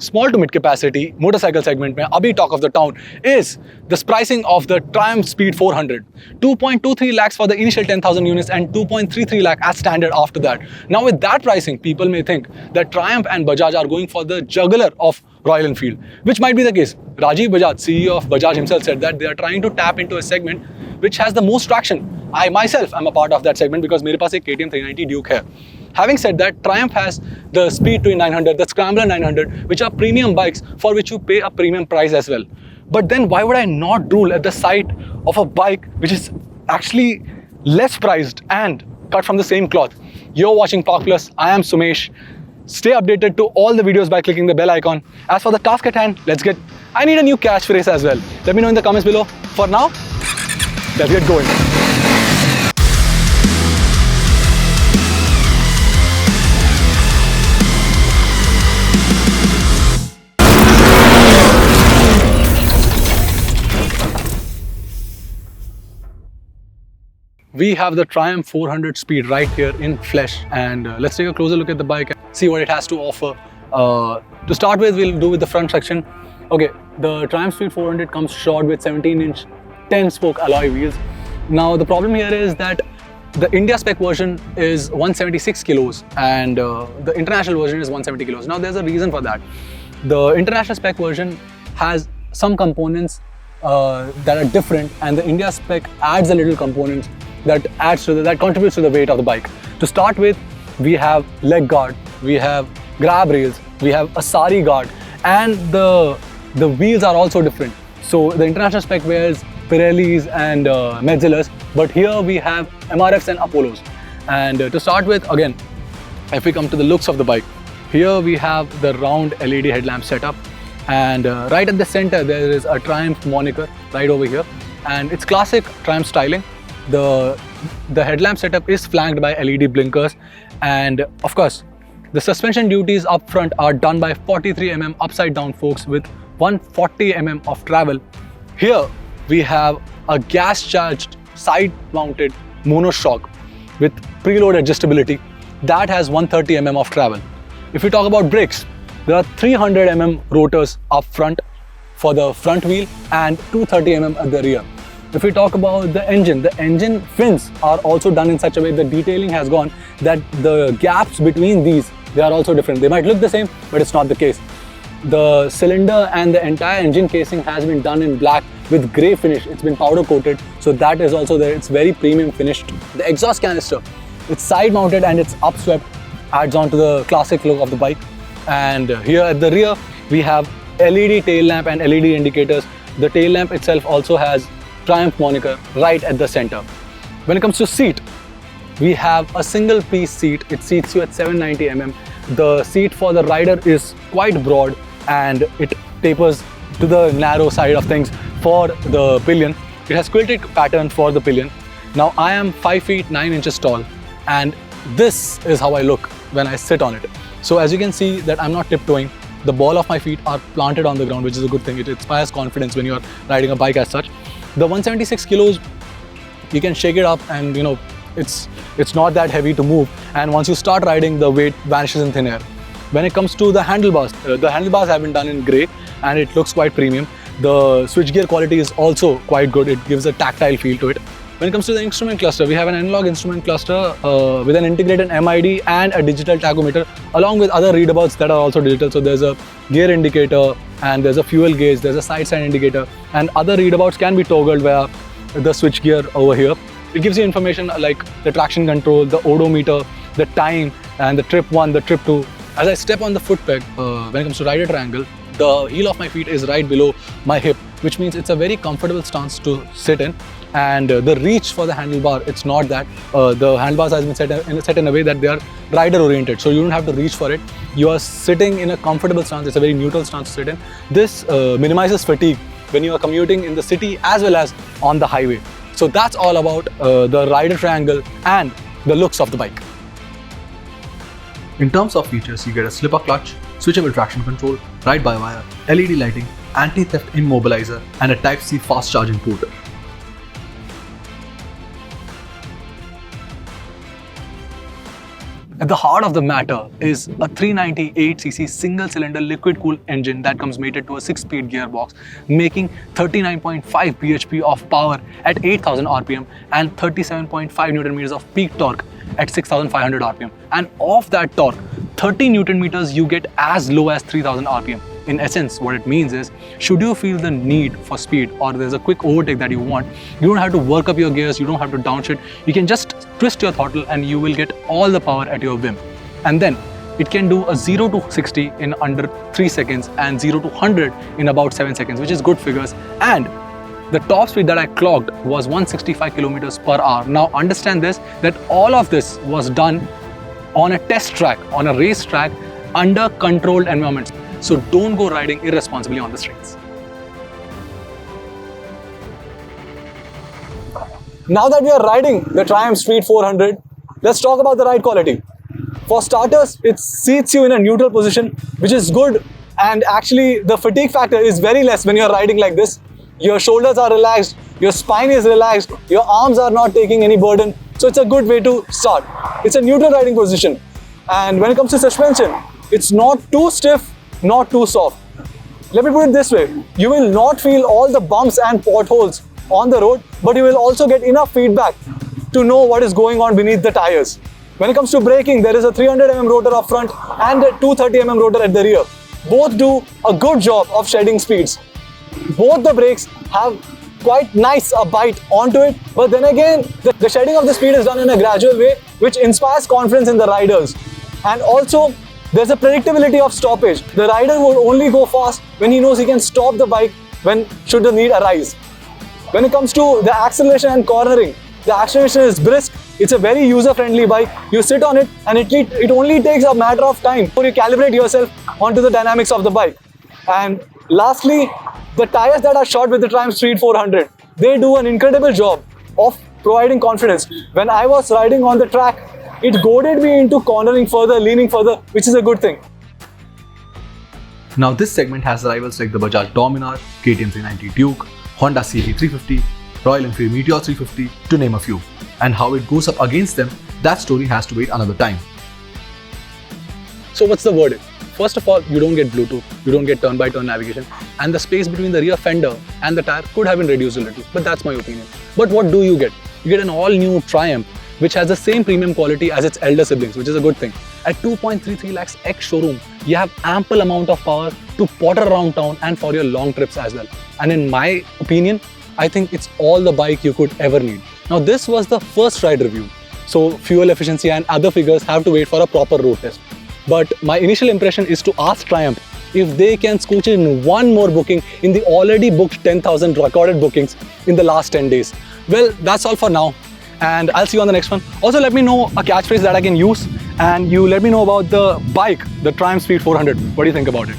small to mid capacity motorcycle segment में अभी talk of the town is the pricing of the Triumph Speed 400. 2.23 lakhs for the initial 10,000 units and 2.33 lakh as standard after that. Now with that pricing, people may think that Triumph and Bajaj are going for the jugular of Royal Enfield, which might be the case. Rajiv Bajaj, CEO of Bajaj himself, said that they are trying to tap into a segment which has the most traction. I myself am a part of that segment because मेरे पास एक KTM 390 Duke है. Having said that, Triumph has the Speed Twin 900, the Scrambler 900, which are premium bikes for which you pay a premium price as well. But then why would I not drool at the sight of a bike which is actually less priced and cut from the same cloth? You're watching Park Plus. I am Sumesh. Stay updated to all the videos by clicking the bell icon. As for the task at hand, I need a new catchphrase as well. Let me know in the comments below. For now, let's get going. We have the Triumph 400 Speed right here in flesh, and let's take a closer look at the bike and see what it has to offer. To start with, we'll do with the front section. Okay, the Triumph Speed 400 comes shod with 17-inch 10-spoke alloy wheels. Now the problem here is that the India spec version is 176 kilos and the international version is 170 kilos. Now there's a reason for that. The international spec version has some components that are different, and the India spec adds a little components that contributes to the weight of the bike. To start with, we have leg guard, we have grab rails, we have a sari guard, and the wheels are also different. So the international spec wears Pirellis and Metzeler's, but here we have MRFs and Apollos. And to start with, again, if we come to the looks of the bike, here we have the round LED headlamp setup, and right at the center there is a Triumph moniker right over here, and it's classic Triumph styling. The headlamp setup is flanked by LED blinkers, and of course the suspension duties up front are done by 43 mm upside down forks with 140 mm of travel. Here we have a gas charged side mounted monoshock with preload adjustability that has 130 mm of travel. If we talk about brakes, there are 300 mm rotors up front for the front wheel and 230 mm at the rear. If we talk about the engine fins are also done in such a way, the detailing has gone that the gaps between these, they are also different. They might look the same, but it's not the case. The cylinder and the entire engine casing has been done in black with grey finish. It's been powder coated, so that is also there. It's very premium finished. The exhaust canister, it's side mounted and it's upswept, adds on to the classic look of the bike. And here at the rear, we have LED tail lamp and LED indicators. The tail lamp itself also has Triumph moniker right at the center. When it comes to seat, we have a single piece seat. It seats you at 790 mm. The seat for the rider is quite broad and it tapers to the narrow side of things for the pillion. It has quilted pattern for the pillion. Now I am 5 feet 9 inches tall, and this is how I look when I sit on it. So as you can see that I'm not tiptoeing. The ball of my feet are planted on the ground, which is a good thing. It inspires confidence when you are riding a bike as such. The 176 kilos, you can shake it up and it's not that heavy to move, and once you start riding, the weight vanishes in thin air. When it comes to the handlebars have been done in grey and it looks quite premium. The switchgear quality is also quite good. It gives a tactile feel to it. When it comes to the instrument cluster, we have an analog instrument cluster with an integrated MID and a digital tachometer, along with other readabouts that are also digital. So there's a gear indicator and there's a fuel gauge, there's a side stand indicator, and other readabouts can be toggled via the switch gear over here. It gives you information like the traction control, the odometer, the time, and the trip 1, the trip 2. As I step on the foot peg, when it comes to rider triangle, the heel of my feet is right below my hip, which means it's a very comfortable stance to sit in. And the reach for the handlebar, it's not that. The handlebars has been set in a way that they are rider oriented, so you don't have to reach for it. You are sitting in a comfortable stance. It's a very neutral stance to sit in. This minimizes fatigue when you are commuting in the city as well as on the highway. So that's all about the rider triangle and the looks of the bike. In terms of features, you get a slipper clutch, switchable traction control, ride-by-wire, LED lighting, anti-theft immobilizer, and a Type-C fast charging port. At the heart of the matter is a 398cc single-cylinder liquid-cooled engine that comes mated to a 6-speed gearbox, making 39.5 bhp of power at 8,000 rpm and 37.5 Newton meters of peak torque at 6,500 rpm. And of that torque, 30 Newton meters you get as low as 3,000 rpm. In essence, what it means is, should you feel the need for speed or there's a quick overtake that you want, you don't have to work up your gears, you don't have to downshift, you can just twist your throttle and you will get all the power at your whim. And then it can do a 0 to 60 in under 3 seconds and 0 to 100 in about 7 seconds, which is good figures. And the top speed that I clocked was 165 kilometers per hour. Now understand this, that all of this was done on a test track, on a race track, under controlled environments. So don't go riding irresponsibly on the streets. Now that we are riding the Triumph Street 400, let's talk about the ride quality. For starters, it seats you in a neutral position, which is good, and actually the fatigue factor is very less when you're riding like this. Your shoulders are relaxed, your spine is relaxed, your arms are not taking any burden, so it's a good way to start. It's a neutral riding position, and when it comes to suspension, it's not too stiff, not too soft. Let me put it this way, you will not feel all the bumps and potholes on the road, but you will also get enough feedback to know what is going on beneath the tires. When it comes to braking, there is a 300mm rotor up front and a 230mm rotor at the rear. Both do a good job of shedding speeds. Both the brakes have quite nice a bite onto it, but then again, the shedding of the speed is done in a gradual way, which inspires confidence in the riders. And also, there's a predictability of stoppage. The rider will only go fast when he knows he can stop the bike when should the need arise. When it comes to the acceleration and cornering, the acceleration is brisk. It's a very user-friendly bike. You sit on it and it only takes a matter of time before you calibrate yourself onto the dynamics of the bike. And lastly, the tires that are shot with the Triumph Street 400, they do an incredible job of providing confidence. When I was riding on the track, it goaded me into cornering further, leaning further, which is a good thing. Now this segment has rivals like the Bajaj Dominar, KTM 390 Duke, Honda CB 350, Royal Enfield Meteor 350, to name a few. And how it goes up against them, that story has to wait another time. So what's the verdict? First of all, you don't get Bluetooth, you don't get turn-by-turn navigation, and the space between the rear fender and the tire could have been reduced a little, but that's my opinion. But what do you get? You get an all-new Triumph, which has the same premium quality as its elder siblings, which is a good thing. At 2.33 lakhs ex-showroom, you have ample amount of power to potter around town and for your long trips as well. And in my opinion, I think it's all the bike you could ever need. Now this was the first ride review, so fuel efficiency and other figures have to wait for a proper road test. But my initial impression is to ask Triumph if they can scooch in one more booking in the already booked 10,000 recorded bookings in the last 10 days. Well, that's all for now, and I'll see you on the next one. Also, let me know a catchphrase that I can use, and you let me know about the bike, the Triumph Street 400. What do you think about it?